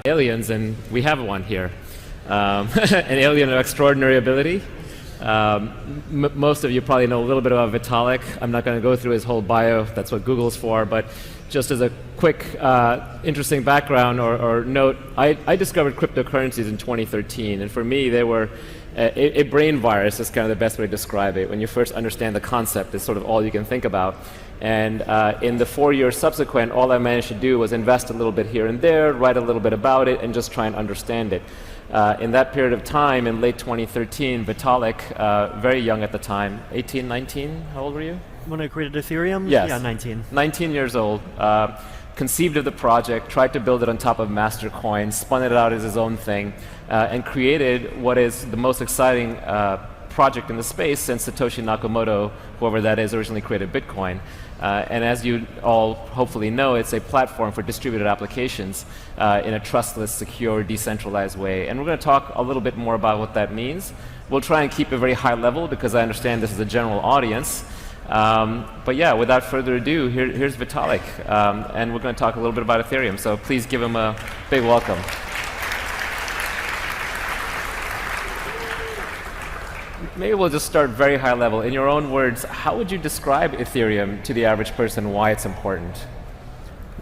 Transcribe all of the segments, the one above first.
aliens, and we have one here. An alien of extraordinary ability. Most of you probably know a little bit about Vitalik. I'm not going to go through his whole bio. That's what Google's for. But just as a quick, interesting background or note, I discovered cryptocurrencies in 2013. And for me, they were a brain virus is kind of the best way to describe it. When you first understand the concept, it's sort of all you can think about. And in the 4 years subsequent, all I managed to do was invest a little bit here and there, write a little bit about it, and just try and understand it. In that period of time, in late 2013, Vitalik, very young at the time, 18, 19, how old were you? When I created Ethereum? Yes. Yeah, 19. 19 years old, conceived of the project, tried to build it on top of Mastercoin, spun it out as his own thing, and created what is the most exciting project in the space since Satoshi Nakamoto, whoever that is, originally created Bitcoin. And as you all hopefully know, it's a platform for distributed applications in a trustless, secure, decentralized way. And we're going to talk a little bit more about what that means. We'll try and keep it very high level because I understand this is a general audience. But yeah, without further ado, here's Vitalik. And we're going to talk a little bit about Ethereum. So please give him a big welcome. Maybe we'll just start very high level. In your own words, how would you describe Ethereum to the average person, why it's important?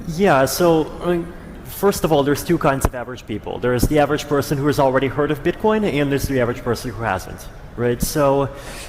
Yeah, so first of all, there's two kinds of average people. There's the average person who has already heard of Bitcoin, and there's the average person who hasn't, right? So,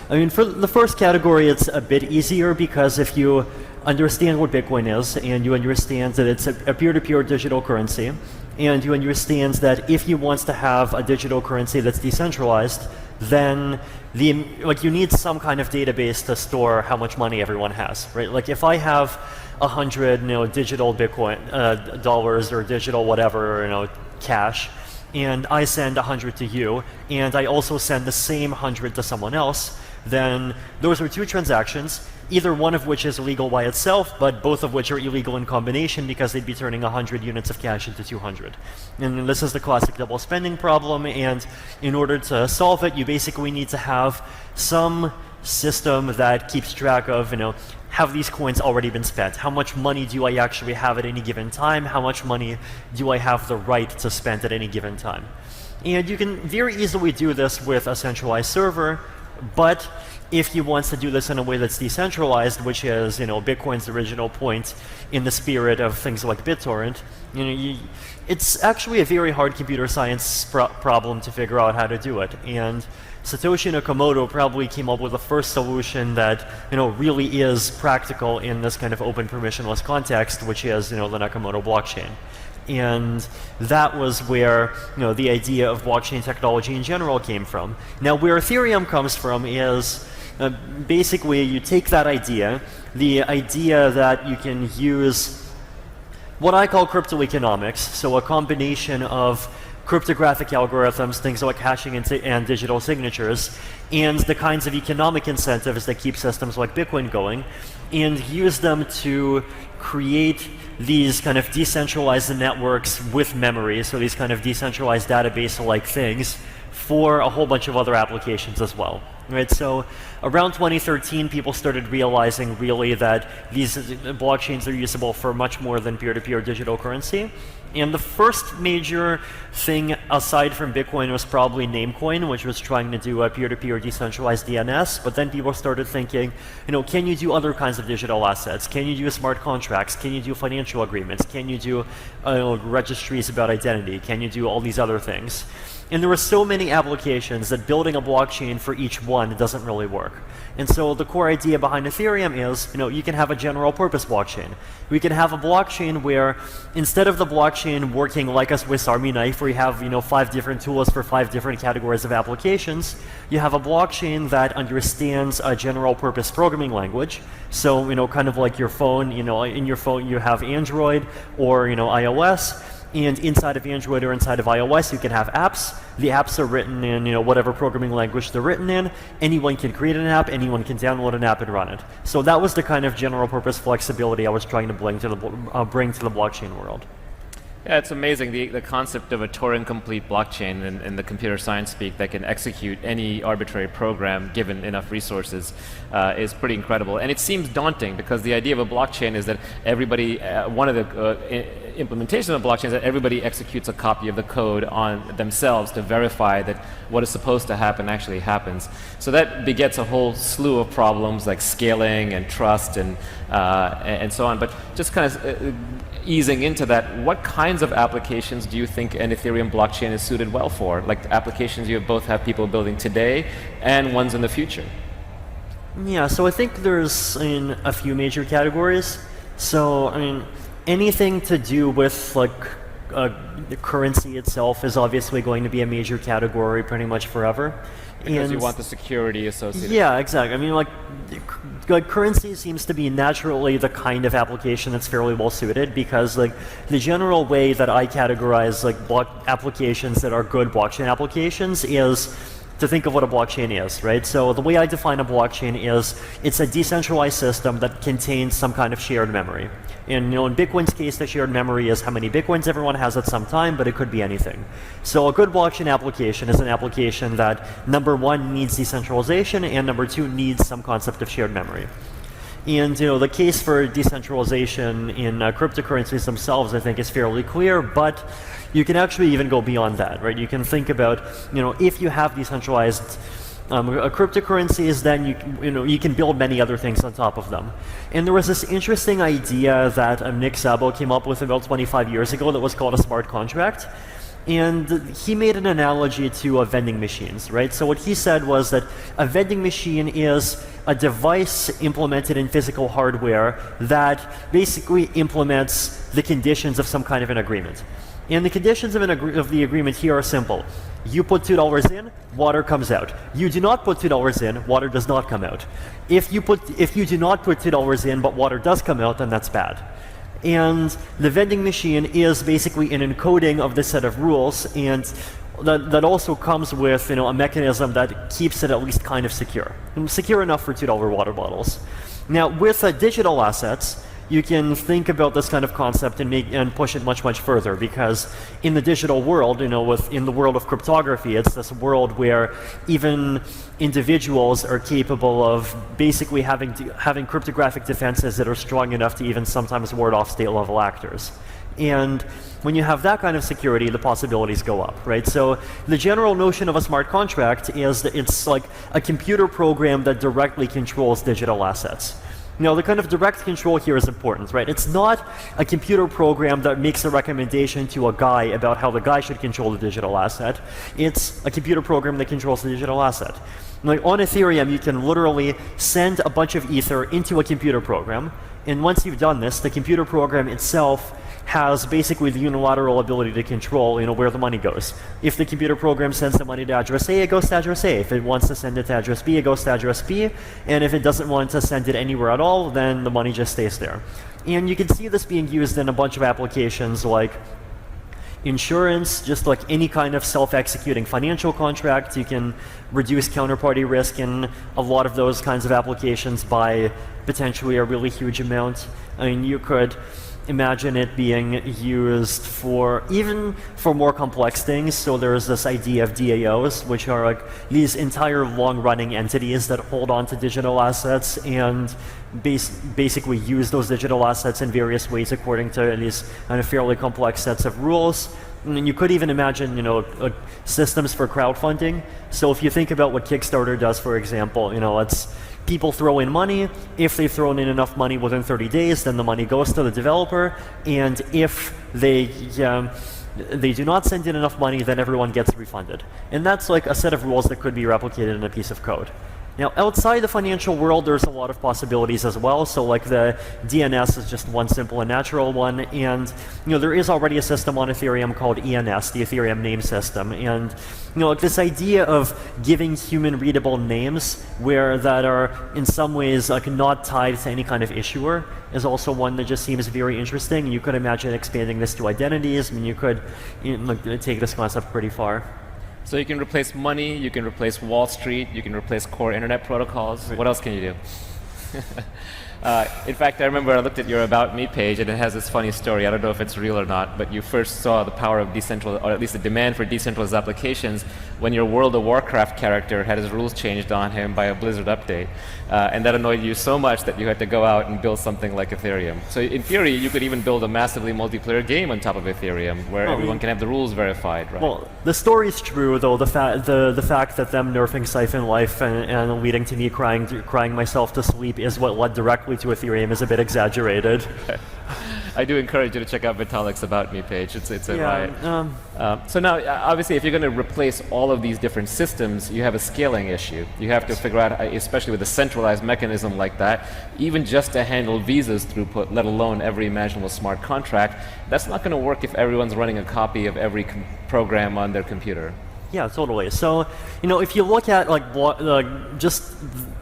I mean, for the first category, it's a bit easier because if you understand what Bitcoin is, and you understand that it's a peer-to-peer digital currency, and you understand that if you want to have a digital currency that's decentralized, then you need some kind of database to store how much money everyone has, right? Like if I have 100, digital Bitcoin dollars or digital whatever, cash, and I send 100 to you, and I also send the same 100 to someone else, then those are two transactions, either one of which is illegal by itself, but both of which are illegal in combination because they'd be turning 100 units of cash into 200. And this is the classic double spending problem, and in order to solve it, you basically need to have some system that keeps track of, have these coins already been spent? How much money do I actually have at any given time? How much money do I have the right to spend at any given time? And you can very easily do this with a centralized server, but if you want to do this in a way that's decentralized, which is, Bitcoin's original point in the spirit of things like BitTorrent, it's actually a very hard computer science problem to figure out how to do it. And Satoshi Nakamoto probably came up with the first solution that, really is practical in this kind of open permissionless context, which is, the Nakamoto blockchain. And that was where, the idea of blockchain technology in general came from. Now, where Ethereum comes from is basically you take that idea, the idea that you can use what I call cryptoeconomics, so a combination of cryptographic algorithms, things like hashing and digital signatures, and the kinds of economic incentives that keep systems like Bitcoin going, and use them to create these kind of decentralized networks with memory, so these kind of decentralized database-like things for a whole bunch of other applications as well. Right, so around 2013, people started realizing really that these blockchains are usable for much more than peer-to-peer digital currency. And the first major thing aside from Bitcoin was probably Namecoin, which was trying to do a peer-to-peer decentralized DNS. But then people started thinking, can you do other kinds of digital assets? Can you do smart contracts? Can you do financial agreements? Can you do registries about identity? Can you do all these other things? And there were so many applications that building a blockchain for each one doesn't really work. And so the core idea behind Ethereum is, you can have a general purpose blockchain. We can have a blockchain where instead of the blockchain working like a Swiss Army knife where you have, 5 different tools for 5 different categories of applications, you have a blockchain that understands a general purpose programming language. So, kind of like your phone, in your phone you have Android or, iOS. And inside of Android or inside of iOS, you can have apps. The apps are written in whatever programming language they're written in. Anyone can create an app. Anyone can download an app and run it. So that was the kind of general purpose flexibility I was trying to bring to the blockchain world. Yeah, it's amazing, the concept of a Turing-complete blockchain in the computer science speak that can execute any arbitrary program given enough resources is pretty incredible. And it seems daunting because the idea of a blockchain is that everybody, one of the implementation of the blockchain is that everybody executes a copy of the code on themselves to verify that what is supposed to happen actually happens. So that begets a whole slew of problems like scaling and trust and so on. But just kind of easing into that, what kinds of applications do you think an Ethereum blockchain is suited well for? Like applications you both have people building today and ones in the future? Yeah, so I think there's a few major categories. So anything to do with like the currency itself is obviously going to be a major category pretty much forever. Because you want the security associated. Yeah, exactly. I mean, like currency seems to be naturally the kind of application that's fairly well suited, because like the general way that I categorize like applications that are good blockchain applications is to think of what a blockchain is, right? So the way I define a blockchain is it's a decentralized system that contains some kind of shared memory. And in Bitcoin's case, the shared memory is how many Bitcoins everyone has at some time, but it could be anything. So a good blockchain application is an application that, number one, needs decentralization, and number two, needs some concept of shared memory. And the case for decentralization in cryptocurrencies themselves, I think, is fairly clear, but you can actually even go beyond that, right? You can think about, if you have decentralized cryptocurrencies, then you can build many other things on top of them. And there was this interesting idea that Nick Szabo came up with about 25 years ago that was called a smart contract. And he made an analogy to vending machines, right? So what he said was that a vending machine is a device implemented in physical hardware that basically implements the conditions of some kind of an agreement. And the conditions of the agreement here are simple. You put $2 in, water comes out. You do not put $2 in, water does not come out. If you do not put $2 in, but water does come out, then that's bad. And the vending machine is basically an encoding of this set of rules, and that also comes with a mechanism that keeps it at least kind of secure. Secure enough for $2 water bottles. Now with digital assets, you can think about this kind of concept and push it much, much further, because in the digital world, in the world of cryptography, it's this world where even individuals are capable of basically having cryptographic defenses that are strong enough to even sometimes ward off state-level actors. And when you have that kind of security, the possibilities go up, right? So the general notion of a smart contract is that it's like a computer program that directly controls digital assets. Now, the kind of direct control here is important, right? It's not a computer program that makes a recommendation to a guy about how the guy should control the digital asset. It's a computer program that controls the digital asset. Like on Ethereum, you can literally send a bunch of Ether into a computer program, and once you've done this, the computer program itself has basically the unilateral ability to control where the money goes. If the computer program sends the money to address A, it goes to address A. If it wants to send it to address B, it goes to address B. And if it doesn't want to send it anywhere at all, then the money just stays there. And you can see this being used in a bunch of applications like insurance, just like any kind of self-executing financial contract. You can reduce counterparty risk in a lot of those kinds of applications by potentially a really huge amount. I mean, you could imagine it being used for more complex things. So there's this idea of DAOs, which are like these entire long-running entities that hold on to digital assets and basically use those digital assets in various ways according to these kind of fairly complex sets of rules. And you could even imagine, systems for crowdfunding. So if you think about what Kickstarter does, for example, it's people throw in money. If they've thrown in enough money within 30 days, then the money goes to the developer. And if they do not send in enough money, then everyone gets refunded. And that's like a set of rules that could be replicated in a piece of code. Now, outside the financial world, there's a lot of possibilities as well. So like the DNS is just one simple and natural one. And there is already a system on Ethereum called ENS, the Ethereum name system. And like this idea of giving human readable names that are in some ways like not tied to any kind of issuer is also one that just seems very interesting. You could imagine expanding this to identities. I mean, you could take this concept pretty far. So you can replace money, you can replace Wall Street, you can replace core internet protocols. Right. What else can you do? In fact, I remember I looked at your About Me page, and it has this funny story. I don't know if it's real or not, but you first saw the power of decentralized, or at least the demand for decentralized applications when your World of Warcraft character had his rules changed on him by a Blizzard update. And that annoyed you so much that you had to go out and build something like Ethereum. So in theory, you could even build a massively multiplayer game on top of Ethereum, where everyone can have the rules verified, right? Well, the story's true, though the fact that them nerfing Siphon Life and leading to me crying myself to sleep is what led directly to Ethereum is a bit exaggerated. I do encourage you to check out Vitalik's About Me page. It's a riot. So now, obviously, if you're going to replace all of these different systems, you have a scaling issue. You have to figure out, especially with a centralized mechanism like that, even just to handle Visa's throughput, let alone every imaginable smart contract, that's not going to work if everyone's running a copy of every program on their computer. Yeah, totally. So, if you look at just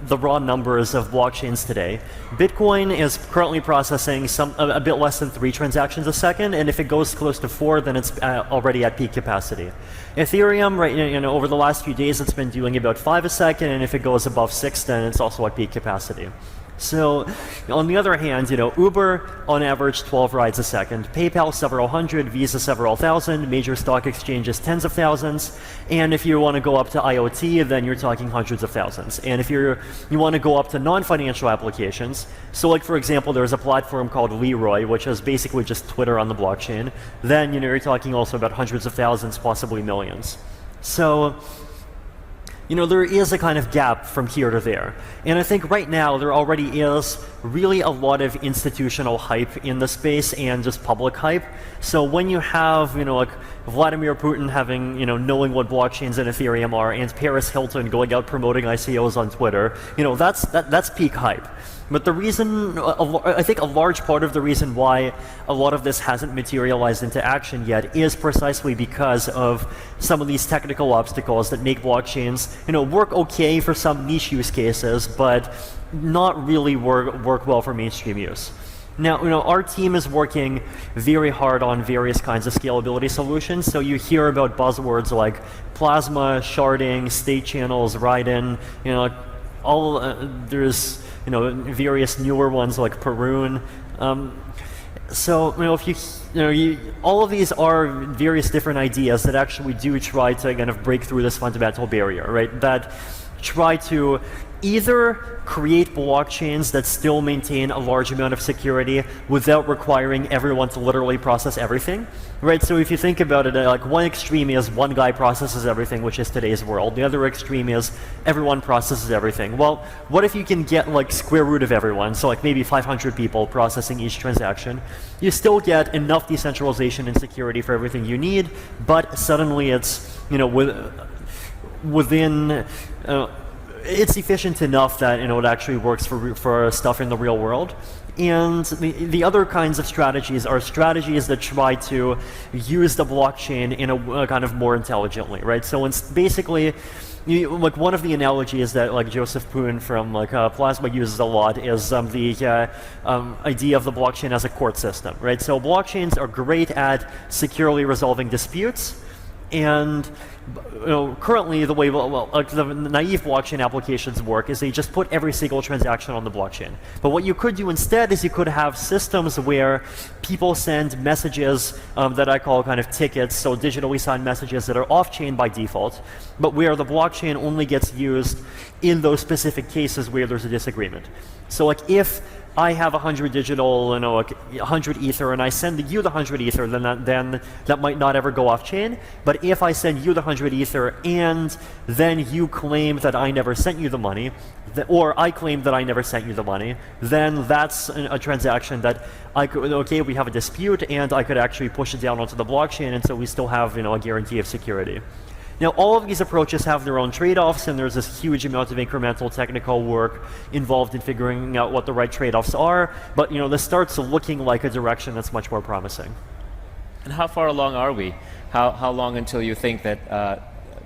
the raw numbers of blockchains today, Bitcoin is currently processing a bit less than 3 transactions a second, and if it goes close to 4, then it's already at peak capacity. Ethereum, right, over the last few days, it's been doing about 5 a second, and if it goes above 6, then it's also at peak capacity. So, on the other hand, Uber on average 12 rides a second, PayPal several hundred, Visa several thousand, major stock exchanges tens of thousands, and if you want to go up to IoT, then you're talking hundreds of thousands. And if you want to go up to non-financial applications, so like for example, there's a platform called Leroy, which is basically just Twitter on the blockchain, then you're talking also about hundreds of thousands, possibly millions. So, there is a kind of gap from here to there. And I think right now there already is really a lot of institutional hype in the space and just public hype. So when you have, like Vladimir Putin having, knowing what blockchains and Ethereum are, and Paris Hilton going out promoting ICOs on Twitter, that's peak hype. But the reason, I think a large part of the reason why a lot of this hasn't materialized into action yet is precisely because of some of these technical obstacles that make blockchains, work okay for some niche use cases, but not really work well for mainstream use. Now, our team is working very hard on various kinds of scalability solutions. So you hear about buzzwords like plasma, sharding, state channels, write-in, there's various newer ones like Perun. So if all of these are various different ideas that actually do try to kind of break through this fundamental barrier, right? That try to either create blockchains that still maintain a large amount of security without requiring everyone to literally process everything, right? So if you think about it, like one extreme is one guy processes everything, which is today's world. The other extreme is everyone processes everything. Well, what if you can get like square root of everyone, so like maybe 500 people processing each transaction? You still get enough decentralization and security for everything you need, but suddenly it's, within it's efficient enough that it actually works for stuff in the real world. And the other kinds of strategies are strategies that try to use the blockchain in a kind of more intelligently, right? So it's basically, like one of the analogies that like Joseph Poon from Plasma uses a lot is the idea of the blockchain as a court system, right? So blockchains are great at securely resolving disputes. And currently the way the naive blockchain applications work is they just put every single transaction on the blockchain. But what you could do instead is you could have systems where people send messages that I call kind of tickets, so digitally signed messages that are off-chain by default, but where the blockchain only gets used in those specific cases where there's a disagreement. So like if I have 100 digital, 100 ether, and I send you the 100 ether, then that might not ever go off chain. But if I send you the 100 ether and then you claim that I never sent you the money, or I claim that I never sent you the money, then that's a transaction that I could, we have a dispute, and I could actually push it down onto the blockchain, and so we still have, a guarantee of security. Now, all of these approaches have their own trade-offs, and there's this huge amount of incremental technical work involved in figuring out what the right trade-offs are, but this starts looking like a direction that's much more promising. And how far along are we? How long until you think that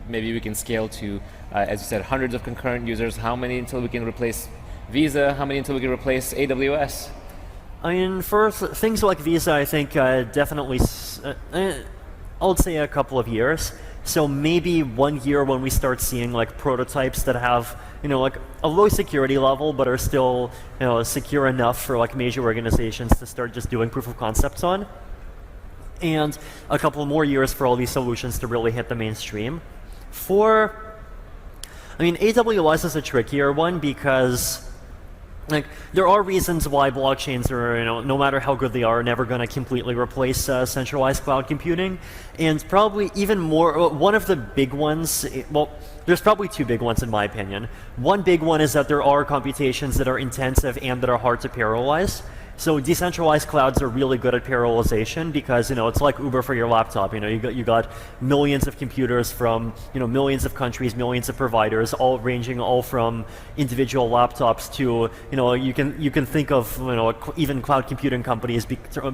maybe we can scale to, as you said, hundreds of concurrent users? How many until we can replace Visa? How many until we can replace AWS? I mean, for things like Visa, I think definitely, I would say a couple of years. So maybe 1 year when we start seeing like prototypes that have, like a low security level, but are still, secure enough for like major organizations to start just doing proof of concepts on. And a couple more years for all these solutions to really hit the mainstream. AWS is a trickier one because like there are reasons why blockchains are, no matter how good they are, never going to completely replace centralized cloud computing. And probably even more, one of the big ones, well, there's probably two big ones in my opinion. One big one is that there are computations that are intensive and that are hard to parallelize. So decentralized clouds are really good at parallelization because it's like Uber for your laptop. You got millions of computers from millions of countries, millions of providers, all ranging from individual laptops to you can think of even cloud computing companies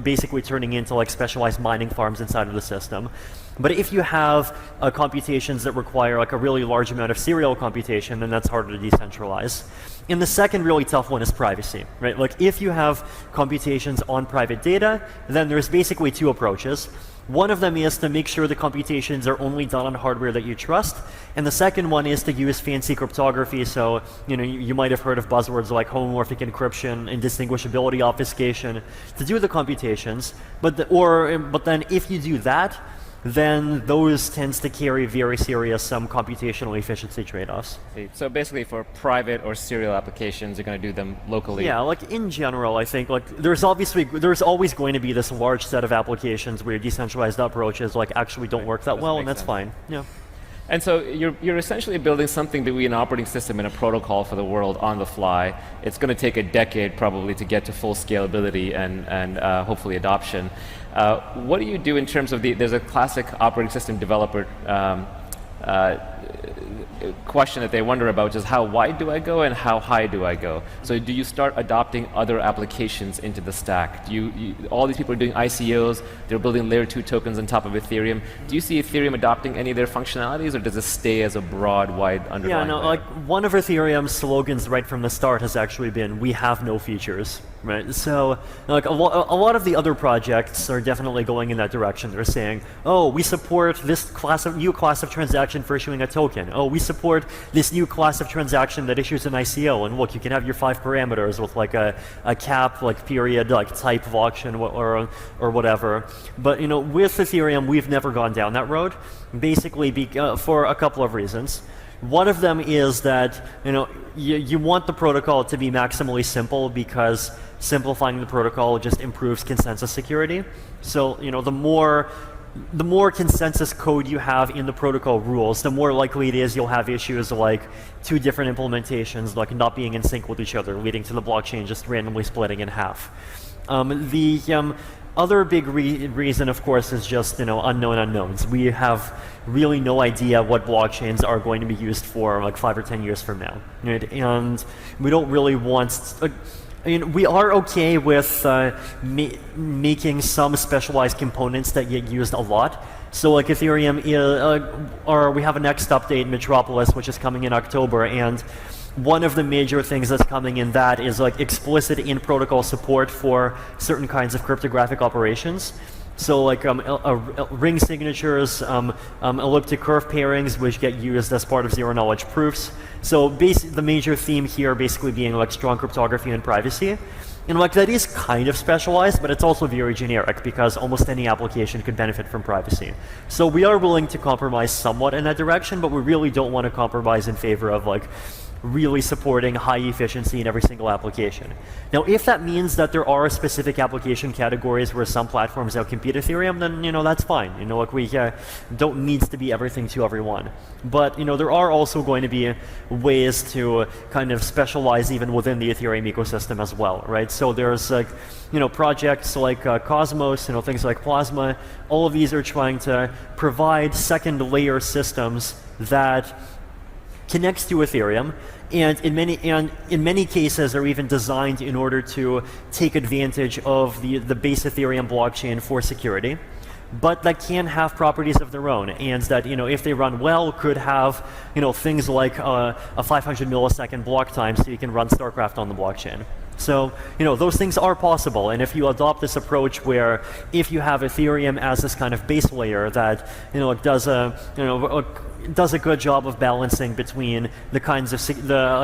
basically turning into like specialized mining farms inside of the system. But if you have computations that require like a really large amount of serial computation, then that's harder to decentralize. And the second really tough one is privacy, right? Like if you have computations on private data, then there's basically two approaches. One of them is to make sure the computations are only done on hardware that you trust, and the second one is to use fancy cryptography. So you might have heard of buzzwords like homomorphic encryption and distinguishability obfuscation to do the computations. But then if you do that, then those tends to carry very serious computational efficiency trade-offs. So basically for private or serial applications, you're going to do them locally? Yeah, like in general, I think like there's always going to be this large set of applications where decentralized approaches like actually don't work that well, and that's fine. Yeah. And so you're essentially building something between an operating system and a protocol for the world on the fly. It's going to take a decade probably to get to full scalability and hopefully adoption. What do you do in terms of there's a classic operating system developer question that they wonder about, which is how wide do I go and how high do I go? So do you start adopting other applications into the stack? All these people are doing ICOs, they're building layer 2 tokens on top of Ethereum. Do you see Ethereum adopting any of their functionalities, or does it stay as a broad, wide underlying layer? Like one of Ethereum's slogans right from the start has actually been, we have no features. Right, so like a lot of the other projects are definitely going in that direction. They're saying, oh, we support this new class of transaction for issuing a token. Oh, we support this new class of transaction that issues an ICO. And look, you can have your 5 parameters with like a cap, like period, like type of auction or whatever. But with Ethereum, we've never gone down that road, basically for a couple of reasons. One of them is that you want the protocol to be maximally simple because simplifying the protocol just improves consensus security. So the more consensus code you have in the protocol rules, the more likely it is you'll have issues like 2 different implementations like not being in sync with each other, leading to the blockchain just randomly splitting in half. The other big reason, of course, is just unknown unknowns. We have really no idea what blockchains are going to be used for like 5 or 10 years from now, right? And we don't really want. We are okay with making some specialized components that get used a lot. So like Ethereum, we have a next update, Metropolis, which is coming in October, and one of the major things that's coming in that is like explicit in-protocol support for certain kinds of cryptographic operations. So like ring signatures, elliptic curve pairings, which get used as part of zero-knowledge proofs. So the major theme here basically being like strong cryptography and privacy. And like that is kind of specialized, but it's also very generic because almost any application could benefit from privacy. So we are willing to compromise somewhat in that direction, but we really don't want to compromise in favor of like really supporting high efficiency in every single application. Now, if that means that there are specific application categories where some platforms outcompete Ethereum, then that's fine. Like we don't need to be everything to everyone. But there are also going to be ways to kind of specialize even within the Ethereum ecosystem as well, right? So there's like projects like Cosmos, things like Plasma. All of these are trying to provide second layer systems that connects to Ethereum, and in many cases are even designed in order to take advantage of the base Ethereum blockchain for security, but that can have properties of their own, and that if they run well could have things like a 500 millisecond block time, so you can run StarCraft on the blockchain. So, those things are possible, and if you adopt this approach where if you have Ethereum as this kind of base layer that, does a good job of balancing between the kinds of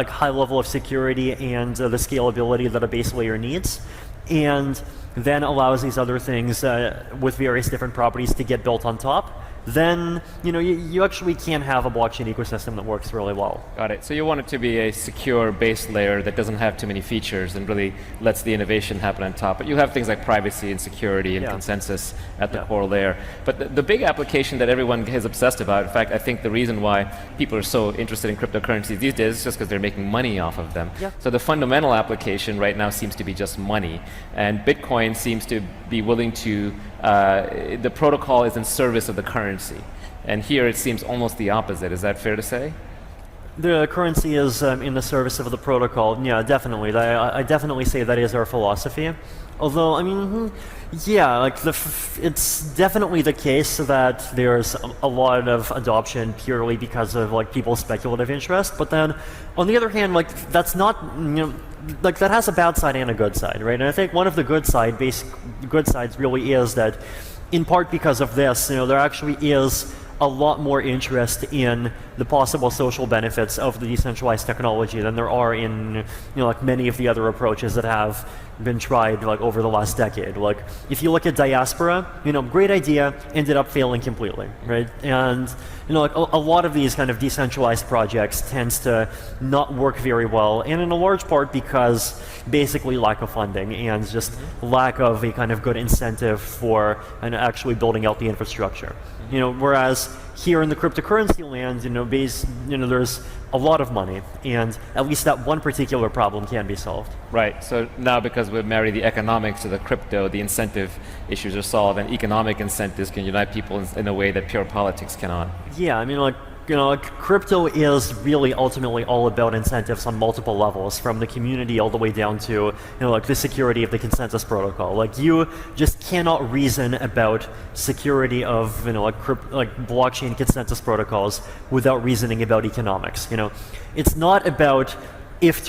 high level of security and the scalability that a base layer needs, and then allows these other things with various different properties to get built on top, then you actually can have a blockchain ecosystem that works really well. Got it. So you want it to be a secure base layer that doesn't have too many features and really lets the innovation happen on top. But you have things like privacy and security and consensus at the core layer. But the big application that everyone is obsessed about, in fact, I think the reason why people are so interested in cryptocurrencies these days is just because they're making money off of them. Yeah. So the fundamental application right now seems to be just money. And Bitcoin seems to be willing to, the protocol is in service of the currency. And here it seems almost the opposite. Is that fair to say? The currency is in the service of the protocol. Yeah, definitely. I definitely say that is our philosophy. Although, I mean, yeah, like it's definitely the case that there's a lot of adoption purely because of people's speculative interest. But then, on the other hand, that's not, that has a bad side and a good side, right? And I think one of the good sides really is that, in part because of this, there actually is a lot more interest in the possible social benefits of the decentralized technology than there are in many of the other approaches that have been tried over the last decade. If you look at diaspora, great idea, ended up failing completely, right? And a lot of these kind of decentralized projects tends to not work very well, and in a large part because basically lack of funding and just lack of a kind of good incentive for actually building out the infrastructure. Whereas here in the cryptocurrency land, there's a lot of money, and at least that one particular problem can be solved. Right. So now, because we've married the economics to the crypto, the incentive issues are solved, and economic incentives can unite people in a way that pure politics cannot. Yeah, I mean, crypto is really ultimately all about incentives on multiple levels, from the community all the way down to, the security of the consensus protocol. You just cannot reason about security of, blockchain consensus protocols without reasoning about economics. It's not about if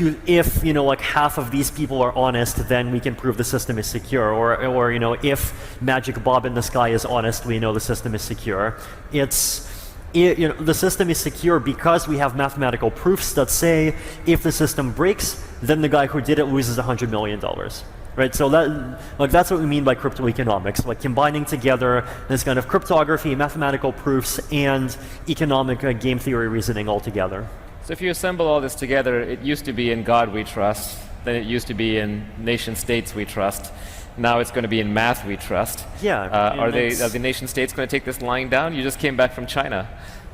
half of these people are honest, then we can prove the system is secure, or if Magic Bob in the sky is honest, we know the system is secure. The system is secure because we have mathematical proofs that say if the system breaks, then the guy who did it loses $100 million. Right, so that's what we mean by crypto economics, combining together this kind of cryptography, mathematical proofs, and economic game theory reasoning all together. So if you assemble all this together, it used to be in God we trust, then it used to be in nation states we trust. Now it's going to be in math we trust. Yeah. Are the nation states going to take this lying down? You just came back from China.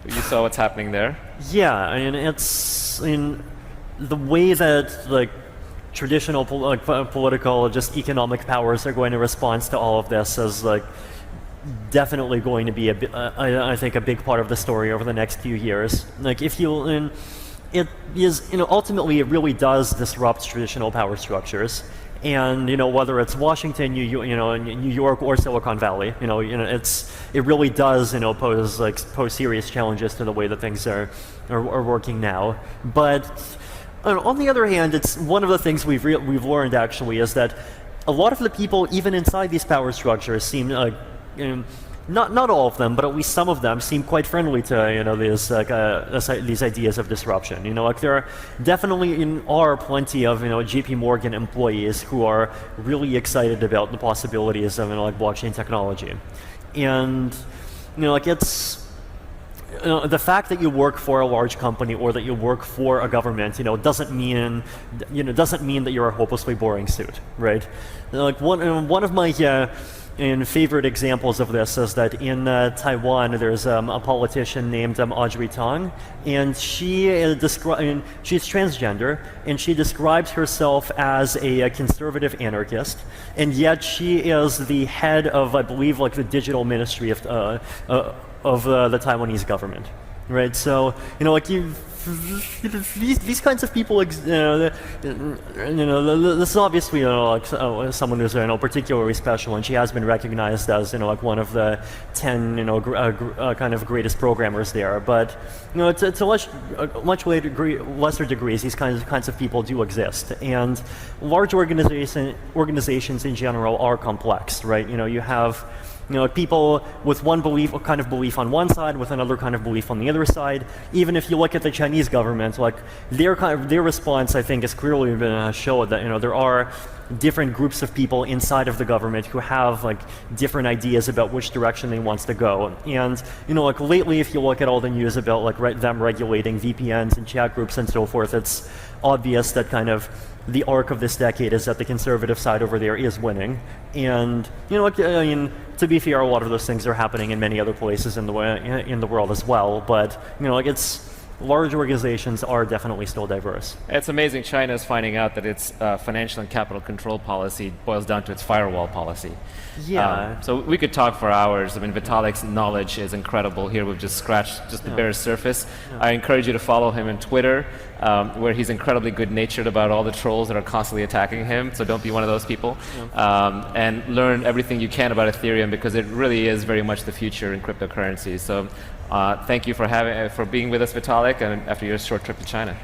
You saw what's happening there. Yeah, I mean, it's in the way that traditional political, just economic powers are going to respond to all of this is definitely going to be I think a big part of the story over the next few years. It is, ultimately it really does disrupt traditional power structures. And whether it's Washington, New York, or Silicon Valley, it really does pose serious challenges to the way that things are working now. But on the other hand, it's one of the things we've learned actually is that a lot of the people, even inside these power structures, seem not all of them, but at least some of them seem quite friendly to these ideas of disruption. There definitely are plenty of JP Morgan employees who are really excited about the possibilities of blockchain technology, and it's the fact that you work for a large company or that you work for a government, doesn't mean that you're a hopelessly boring suit, right? One of my favorite examples of this is that in Taiwan there's a politician named Audrey Tang, and she's transgender, and she describes herself as a conservative anarchist, and yet she is the head of, I believe, the digital ministry of the Taiwanese government. right? So like these kinds of people, this is obviously like someone who's particularly special, and she has been recognized as like one of the 10 kind of greatest programmers there. But to much lesser degrees, these kinds of people do exist, and large organizations in general are complex, right? You have people with one kind of belief on one side, with another kind of belief on the other side. Even if you look at the Chinese government, like their response, I think, is clearly going to show that there are different groups of people inside of the government who have like different ideas about which direction they want to go. And like lately, if you look at all the news about like them regulating VPNs and chat groups and so forth, it's obvious that kind of the arc of this decade is that the conservative side over there is winning. And to be fair, a lot of those things are happening in many other places in the world as well. But large organizations are definitely still diverse. It's amazing China is finding out that its financial and capital control policy boils down to its firewall policy. Yeah. So we could talk for hours. I mean, Vitalik's knowledge is incredible. Here we've just scratched the bare surface. Yeah. I encourage you to follow him on Twitter, where he's incredibly good-natured about all the trolls that are constantly attacking him. So don't be one of those people. Yeah. And learn everything you can about Ethereum, because it really is very much the future in cryptocurrency. So thank you for being with us, Vitalik, and after your short trip to China.